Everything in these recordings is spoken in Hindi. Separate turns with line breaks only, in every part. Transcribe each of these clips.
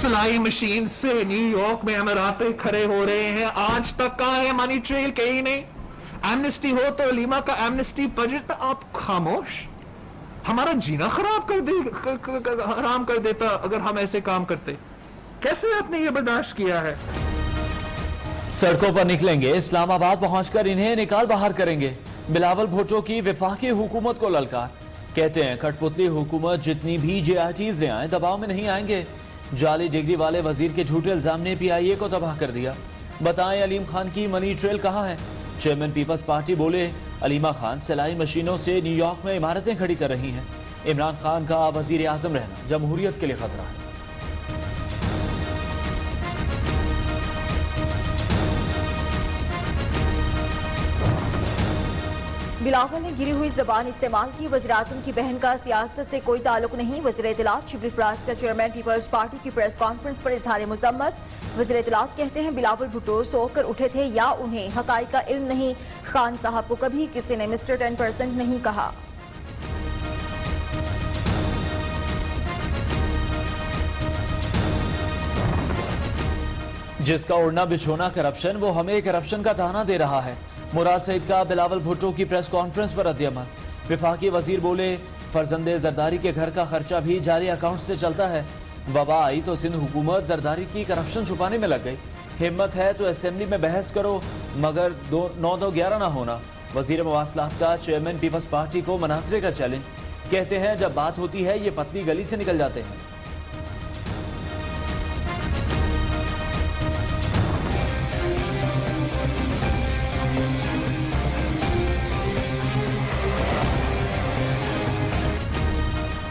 सिलाई मशीन से न्यूयॉर्क में अमीराते खड़े हो रहे हैं। आज तक कहा है मनी ट्रेल, कहीं नहीं। एमनेस्टी हो तो अलीमा का एमनेस्टी बजट, आप खामोश। हमारा जीना खराब हराम कर देता अगर हम ऐसे काम करते। कैसे आपने ये बर्दाश्त किया है?
सड़कों पर निकलेंगे, इस्लामाबाद पहुंचकर इन्हें निकाल बाहर करेंगे। बिलावल भुट्टो की वफाकी हुकूमत को ललकार, कहते हैं कठपुतली हुकूमत जितनी भी JITs ले आए दबाव में नहीं आएंगे। जाली डिग्री वाले वजीर के झूठे इल्जाम ने PIA को तबाह कर दिया। बताएं अलीम खान की मनी ट्रेल कहां है? चेयरमैन पीपल्स पार्टी बोले अलीमा खान सिलाई मशीनों से न्यूयॉर्क में इमारतें खड़ी कर रही हैं। इमरान खान का वजीर आजम रहना जमहूरियत के लिए खतरा है।
बिलावल ने गिरी हुई जबान इस्तेमाल की। वज़ीर आज़म की बहन का सियासत से कोई ताल्लुक नहीं। वज़ीर इत्तलात शिबली फराज का चेयरमैन पीपल्स पार्टी की प्रेस कॉन्फ्रेंस पर इजहार मुज़म्मत। वज़ीर इत्तलात कहते हैं बिलावल भुट्टो सोकर उठे थे या उन्हें हकाइक का इल्म नहीं। खान साहब को कभी किसी ने मिस्टर 10% नहीं कहा।
जिसका उड़ना बिछोना करप्शन, वो हमें करप्शन का ताना दे रहा है। मुराद सईद का बिलावल भुट्टो की प्रेस कॉन्फ्रेंस पर रद्द-ए-अमल। विफाकी वजीर बोले फरजंदे जरदारी के घर का खर्चा भी जारी अकाउंट से चलता है। वबा आई तो सिंध हुकूमत जरदारी की करप्शन छुपाने में लग गई। हिम्मत है तो असेंबली में बहस करो मगर 9-2-11 ना होना। वजीर मवासलात का चेयरमैन पीपल्स पार्टी को मनासरे का चैलेंज, कहते हैं जब बात होती है ये पतली गली से निकल जाते हैं।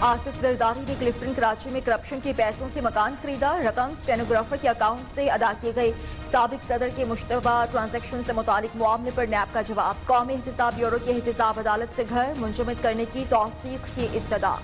आसिफ जरदारी ने क्लिफ्टन कराची में करप्शन के पैसों से मकान खरीदा। रकम स्टेनोग्राफर के अकाउंट से अदा किए गए। साबिक सदर के मुश्तबा ट्रांजैक्शन से मुतालिक मामले पर नैब का जवाब। कौमी एहतिसाब ब्यूरो की एहतिसाब अदालत से घर मुंजमद करने की तौसीक की इस्तदा।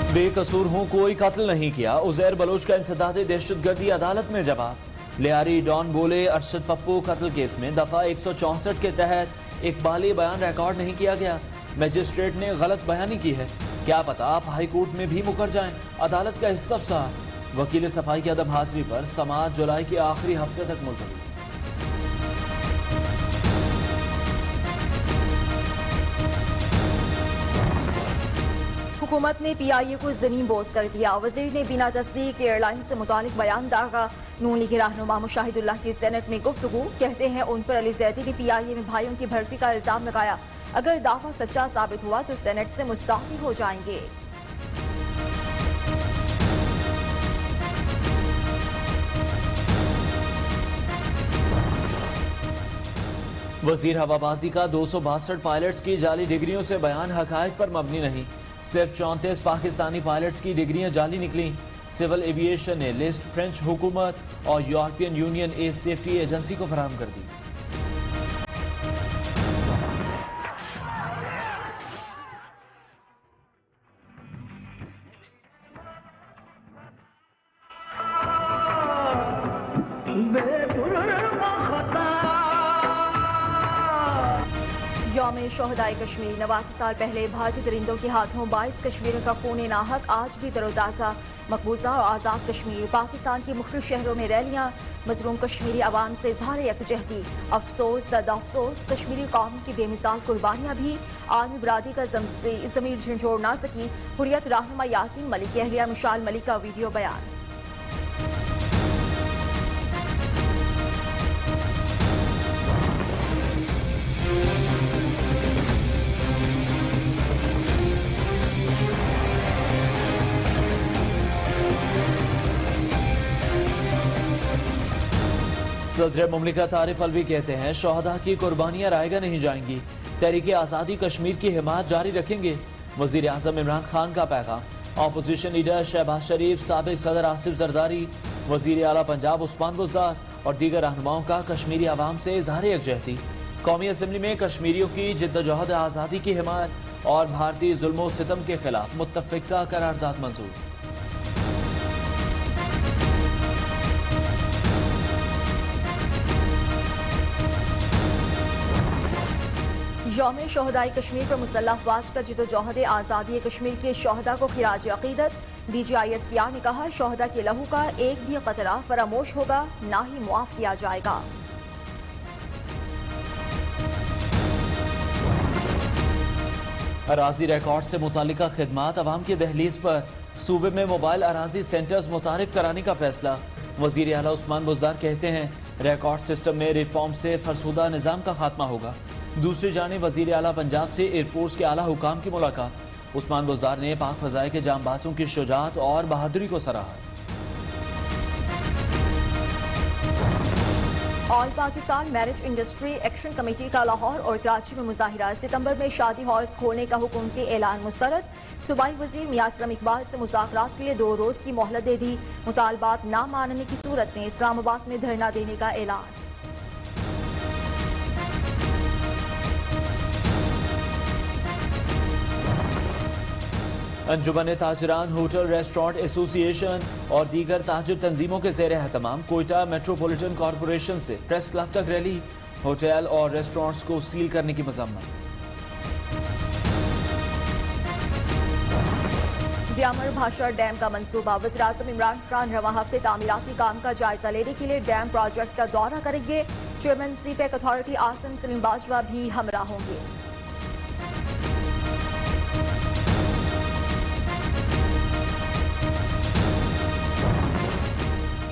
बेकसूर हूं, कोई कत्ल नहीं किया। उजैर बलोच का इंसदाद दहशतगर्दी अदालत में जवाब। लियारी डॉन बोले अरशद पप्पू कत्ल केस में दफा 164 के तहत इकबाली बयान रिकॉर्ड नहीं किया गया। मजिस्ट्रेट ने गलत बयानी की है। क्या पता आप हाई कोर्ट में भी मुकर जाएं। अदालत का इस्तफसार। वकील सफाई की अदब हाजिरी पर समाअत जुलाई के आखिरी हफ्ते तक मुलतवी।
हुकूमत ने PIA को जमीन बोझ कर दिया। वजीर ने बिना तस्दीक एयरलाइन से मुतालिक बयान दागा। नून लीग रहनुमा मुशाहिदुल्लाह की सेनेट में गुफ्तगू, कहते हैं उन पर अली जैदी ने PIA में भाइयों की भर्ती का इल्जाम लगाया। अगर दावा सच्चा साबित हुआ तो सेनेट से मुस्तअफी हो जाएंगे।
वजीर हवाबाजी का 262 पायलट्स की जाली डिग्रियों से बयान हकायक पर मबनी नहीं। सिर्फ 34 पाकिस्तानी पायलट्स की डिग्रियां जाली निकली। सिविल एविएशन ने लिस्ट फ्रेंच हुकूमत और European union air safety agency को फराहम कर दी।
यौम शोहदाए कश्मीर 89 साल पहले भारतीय दरिंदों के हाथों 22 कश्मीरियों का खून नाहक आज भी तरोताज़ा। मकबूजा और आज़ाद कश्मीर। पाकिस्तान के मुख्तलिफ शहरों में रैलियां। मजलूम कश्मीरी अवाम से इज़हार यकजहती। अफसोस सद अफसोस कश्मीरी कौम की बेमिसाल कुर्बानियां भी आलमी बरादरी का ज़मीर झंझोड़ ना सकी। हुर्रियत रहनुमा यासीन मलिक की अहलिया मिशाल मलिक का वीडियो बयान।
सदर मुमलिकत आरिफ अलवी कहते हैं शोहदा की कुर्बानियां रायगा नहीं जाएंगी। तहरीक आज़ादी कश्मीर की हिमायत जारी रखेंगे। वजीर आज़म इमरान खान का पैगाम। अपोजिशन लीडर शहबाज शरीफ, साबिक सदर आसिफ जरदारी, वजीर आला पंजाब उस्मान बुज़दार और दीगर रहनुमाओं का कश्मीरी अवाम से इज़हार यकजहती। कौमी असम्बली में कश्मीरियों की जिद्दोजहद आज़ादी की हिमायत और भारतीय जुल्म सितम के खिलाफ मुत्तफ़िका करारदाद मंजूर।
यौम शोहदाई कश्मीर पर मुसल्लह अफवाज का जिदोजहद आज़ादी कश्मीर के शोहदा को खिराज अकीदत। DGISPR ने कहा, शोहदा के लहू का एक भी कतरा फरामोश होगा, ना ही मुआफ किया जाएगा।
अराजी रिकॉर्ड से मुतालिका खिदमात अवाम की दहलीज पर सूबे में मोबाइल अराजी सेंटर्स मुतारिफ कराने का फैसला। वजीर आला उस्मान बुज़दार कहते हैं, रिकॉर्ड सिस्टम में रिफॉर्म से फरसुदा निज़ाम का खात्मा होगा। दूसरी जानिब वजीर आला पंजाब से एयरफोर्स के आला हुकाम की मुलाकात। उस्मान बुज़दार ने पाक फ़ज़ाए के जांबाजों की शुजाअत और बहादुरी को सराहा।
All Pakistan marriage industry action committee का लाहौर और कराची में मुजाहिरा। सितंबर में शादी हॉल्स खोलने का हुकूमती ऐलान मुस्तरद। सूबाई वजीर मियां असलम इकबाल से मुज़ाकरात के लिए 2 रोज की मोहलत दे दी। मुतालबात ना मानने की सूरत में इस्लामाबाद में धरना देने का ऐलान।
अंजुमन ताजरान होटल रेस्टोरेंट एसोसिएशन और दीगर ताजिर तंजीमों के ज़ेर एहतमाम कोयटा मेट्रोपॉलिटन कॉरपोरेशन से प्रेस क्लब तक रैली। होटल और रेस्टोरेंट्स को सील करने की मजम्मत।
दियामर भाषा डैम का मंसूबा। वज़ीर-ए-आज़म इमरान खान रवां हफ्ते तामीराती काम का जायजा लेने के लिए डैम प्रोजेक्ट का दौरा करेंगे। Chairman CPEC authority Asim Salim Bajwa भी हमरा होंगे।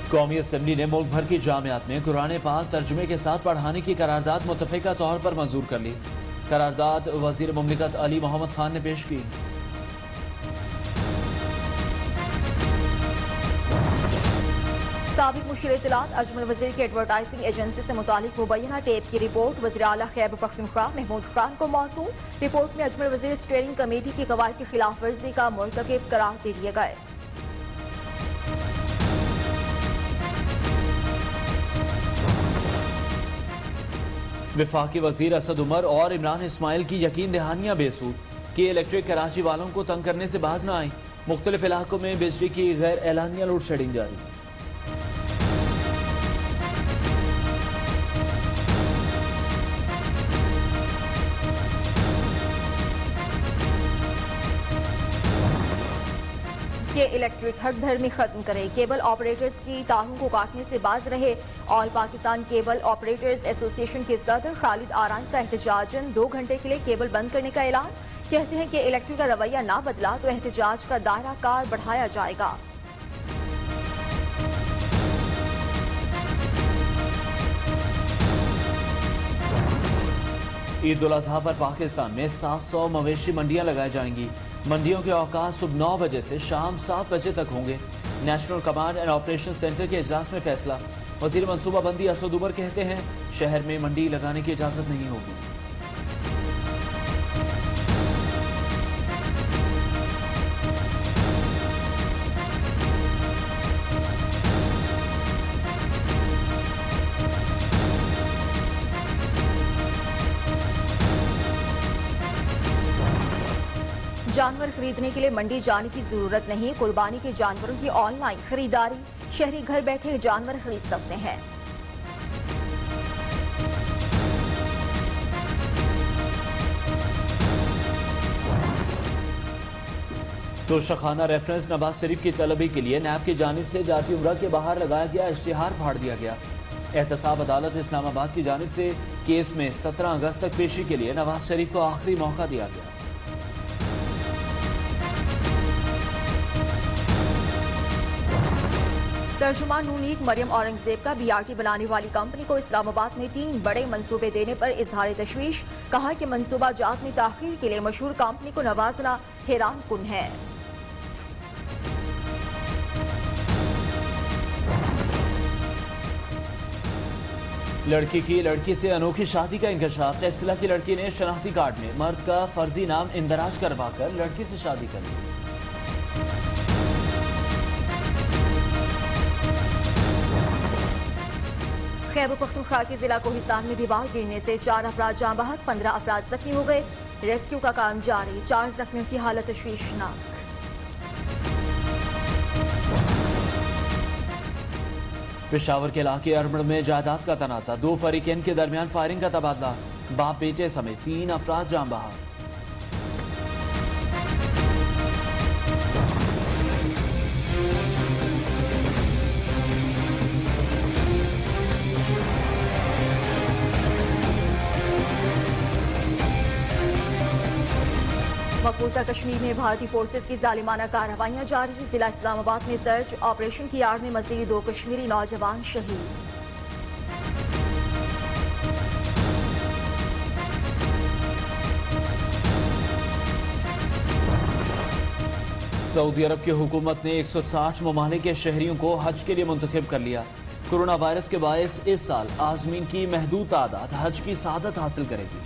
कौमी असम्बली ने मुल्क भर की जामियात में कुरान पाक तर्जुमे के साथ पढ़ाने की करारदाद मुत्तफ़िका तौर पर मंजूर कर ली। करारदाद वज़ीर मुमलिकत अली मोहम्मद खान ने पेश की।
साबिक़ मुशीर इत्तलात अजमल वज़ीर की एडवर्टाइजिंग एजेंसी से मुतालिक मुबैना टेप की रिपोर्ट वज़ीर आला खैबर पख्तूनख्वा महमूद खान को मौसूल। रिपोर्ट में अजमल वज़ीर स्टीयरिंग कमेटी की कवायद की खिलाफ वर्जी का मुर्तकिब करार दे दिए गए।
वफाकी वजीर असद उमर और इमरान इस्माइल की यकीन दहानियां बेसूद कि इलेक्ट्रिक कराची वालों को तंग करने से बाज न आई। मुख्तलिफ इलाकों में बिजली की गैर एलानिया लोड शेडिंग जारी।
के इलेक्ट्रिक हड़धर्मी खत्म करे। केबल ऑपरेटर्स की तारों को काटने से बाज रहे। All Pakistan cable operators association के सदर खालिद आरान का एहतजाजन 2 घंटे के लिए केबल बंद करने का ऐलान। कहते हैं कि इलेक्ट्रिक का रवैया ना बदला तो एहतजाज का दायरा कार बढ़ाया जाएगा।
ईद उल अजहा पर पाकिस्तान में 700 मवेशी मंडियां लगाई जाएंगी। मंडियों के औकात सुबह 9 बजे से शाम 7 बजे तक होंगे। National command and operation centre के इजलास में फैसला। वजीर मनसूबाबंदी असद उमर कहते हैं, शहर में मंडी लगाने की इजाजत नहीं होगी।
जानवर खरीदने के लिए मंडी जाने की जरूरत नहीं। कुर्बानी के जानवरों की ऑनलाइन खरीदारी। शहरी घर बैठे जानवर खरीद सकते हैं।
तोशाखाना रेफरेंस नवाज शरीफ की तलबी के लिए नैब की जानिब से जाती उम्रा के बाहर लगाया गया इश्तिहार फाड़ दिया गया। एहतसाब अदालत इस्लामाबाद की जानिब से केस में 17 अगस्त तक पेशी के लिए नवाज शरीफ को आखिरी मौका दिया गया।
तर्जुमान नून लीग मरियम औरंगजेब का BRT बनाने वाली कंपनी को इस्लामाबाद में 3 बड़े मंसूबे देने पर इजहार तशवीश। कहा कि मंसूबा जात में ताखीर के लिए मशहूर कंपनी को नवाजना हैरान कुन है।
लड़की की लड़की से अनोखी शादी का इंकशाफ। टेक्सला की लड़की ने शनाख्ती कार्ड में मर्द का फर्जी नाम इंदराज करवाकर लड़की से शादी कर ली।
खैबर पख्तूनख्वा के जिला कोहिस्तान में दीवार गिरने से 4 अफराद जाँ बहक, 15 अफराद जख्मी हो गए। रेस्क्यू का काम जारी। 4 जख्मियों की हालत तशवीशनाक।
पेशावर के इलाके अरमड़ में जायदाद का तनाजा। 2 फरीकैन के दरमियान फायरिंग का तबादला। बाप बेटे समेत 3 अफराद जान बहार।
मकबूजा कश्मीर में भारतीय फोर्सेस की जालिमाना कार्रवाइयां जारी। जिला इस्लामाबाद में सर्च ऑपरेशन की आड़ में मजीद 2 कश्मीरी नौजवान शहीद।
सऊदी अरब की हुकूमत ने 160 ममालिक के शहरियों को हज के लिए मुंतखब कर लिया। कोरोना वायरस के बायस इस साल आज़मीन की महदूद तादाद हज की सआदत हासिल करेगी।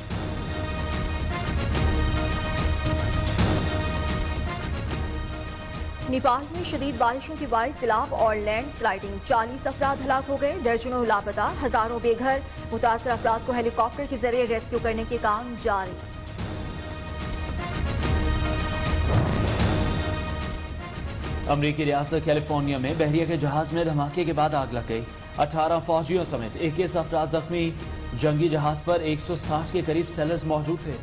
नेपाल में शदीद बारिशों के बायस सैलाब और लैंड स्लाइडिंग, 40 अफराद हलाक हो गए, दर्जनों लापता, हजारों बेघर। मुतासर अफराद को हेलीकॉप्टर के जरिए रेस्क्यू करने के काम जारी।
अमरीकी रियासत कैलिफोर्निया में बहरिया के जहाज में धमाके के बाद आग लग गई। 18 फौजियों समेत 21 अफराद जख्मी। जंगी जहाज पर 160 के करीब सेलर्स मौजूद थे।